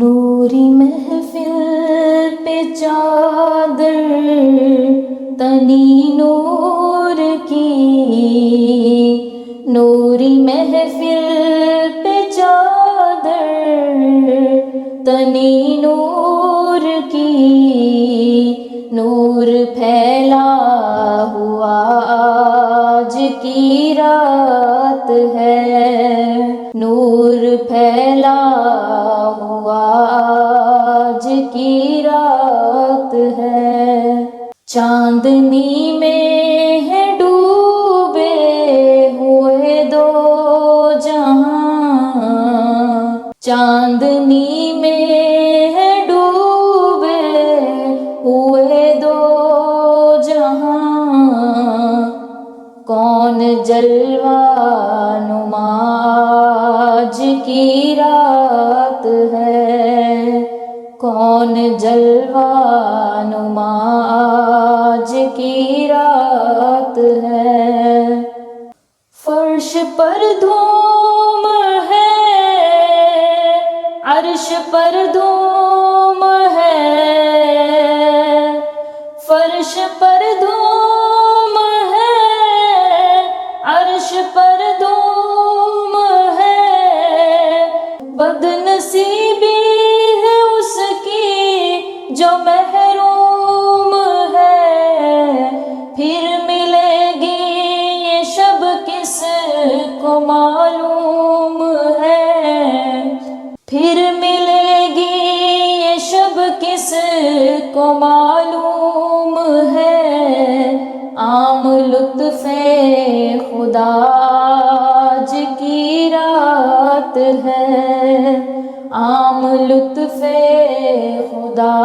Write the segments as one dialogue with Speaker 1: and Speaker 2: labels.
Speaker 1: نوری محفل پہ چادر تنی نور کی، نوری محفل پہ چادر تنی نور کی، نور پھیلا ہوا آج کی رات ہے، نور پھیلا ہوا آج کی رات ہے، چاندنی میں ہے ڈوبے ہوئے دو جہاں، چاندنی میں ہے ڈوبے ہوئے دو جہاں، کون جلوہ نما آج کی رات ہے، کون جلوہ نما آج کی رات ہے، فرش پر دھوم ہے، عرش پر دھوم ہے، فرش پر دھوم ہے، عرش پر دھوم ہے، بد نصیبی ہے اس کی جو محروم ہے، پھر ملے گی یہ شب کس کو معلوم ہے، پھر ملے گی یہ شب کس کو معلوم ہے، عام لطف خدا آج کی رات ہے، عام لطف خدا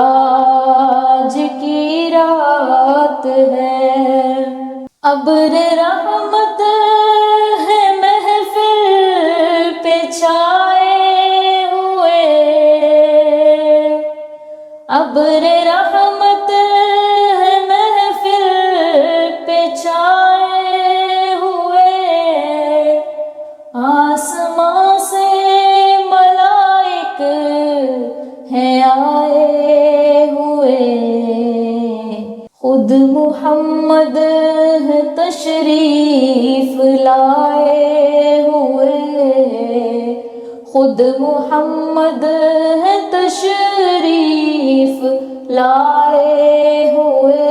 Speaker 1: آج کی رات ہے، ابر رحمت ہے محفل پہ چھائے ہوئے، ابر رحمت ہے محفل پہ چھائے ہوئے، آسمان سے ملائک ہیں آئے ہوئے، خود محمد ہے تشریف لائے ہوئے، خود محمد ہے تشریف لائے ہوئے،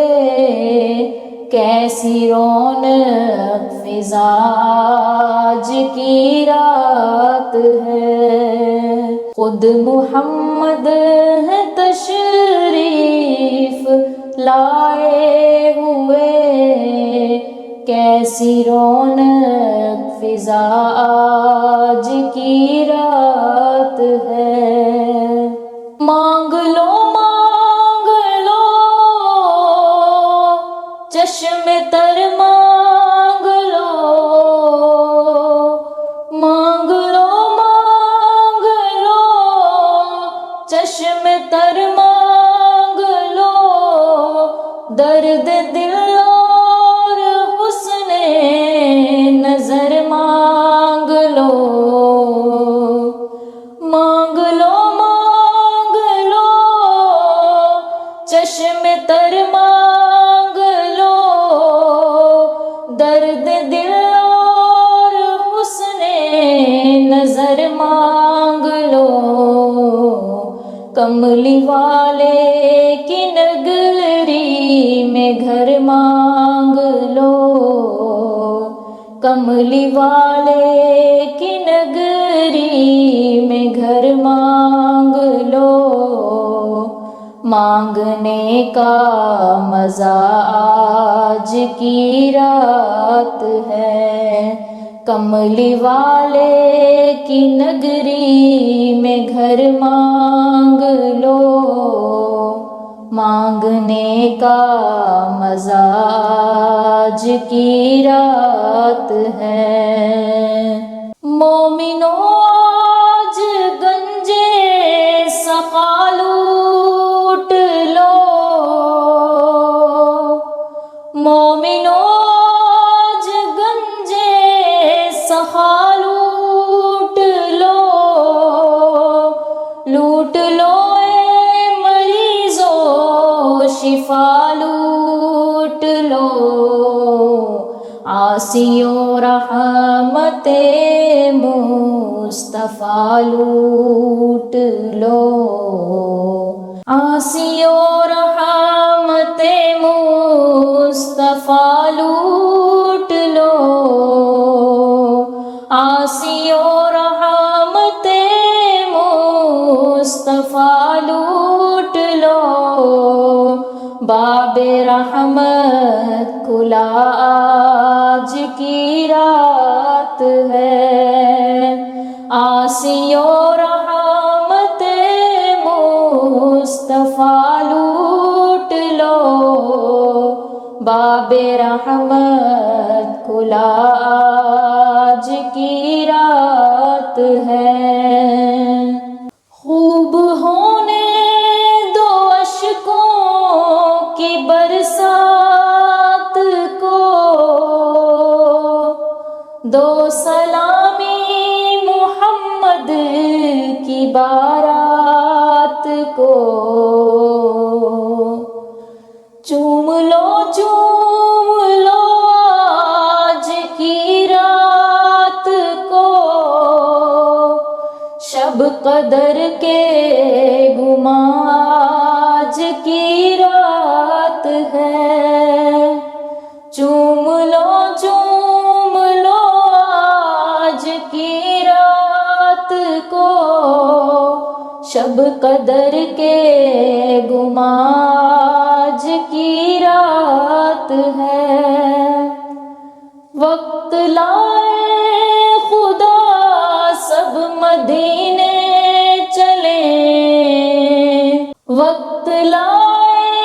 Speaker 1: کیسی رونق فضا آج کی رات ہے، خود محمد ہے تشریف لائے ہوئے، کیسی رونق فضا آج کی رات ہے، مانگ لو چشم تر مانگ لو، مانگ لو چشم تر مانگ لو، درد دل اور حسن نظر مانگ لو، مانگ لو چشم تر مانگ لو، درد دل اور حسن نظر مانگ لو، کملی والے کی نگری میں گھر مانگ لو، کملی والے کی نگری میں گھر مانگ لو، مانگنے کا مزہ آج کی رات ہے، کملی والے کی نگری میں گھر مانگ لو، مانگنے کا مزہ آج کی رات ہے، مومنوں آج گنجے سخا لوٹ لو، مومنوں آج گنجے سخا لوٹ لو، لوٹ لو اے مریضو شفا لوٹ لو، عاصیو رحمت مصطفیٰ لوٹ لو، عاصیو رحمت مصطفیٰ لوٹ لو، عاصیو رحمت مصطفیٰ لوٹ لو، باب رحمت کھلا آج کی رات ہے، عاصیو رحمت مصطفیٰ لوٹ لو، باب رحمت کھلا آج کی رات ہے، خوب ہونے دو اشکوں کی برسات کو، دو سلامی محمد کی بارات کو، چوم لو آج کی رات کو، شب قدر کے گماں آج کی رات ہے، چوم لو آج کی رات کو، شب قدر کے گماں آج کی رات ہے، وقت لائے خدا سب مدینے چلیں، وقت لائے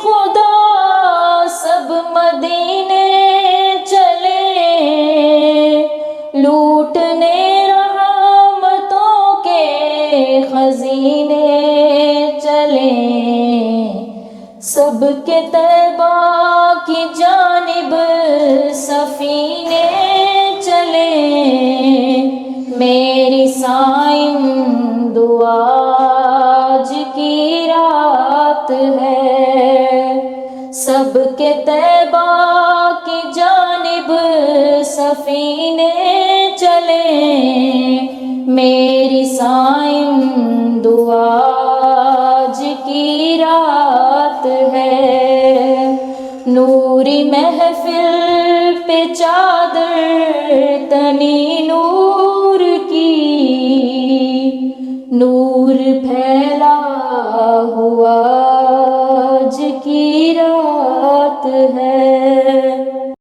Speaker 1: خدا سب مدینے چلیں، لوٹنے رحمتوں کے خزینے چلیں، سب کے طیبہ کی جانب سفینے چلیں، میری صائم دعا آج کی رات ہے، سب کے طیبہ کی جانب سفینے چلیں، میری صائم دعا آج کی رات ہے، نوری محفل پہ چادر تنی نور کی، نور پھیلا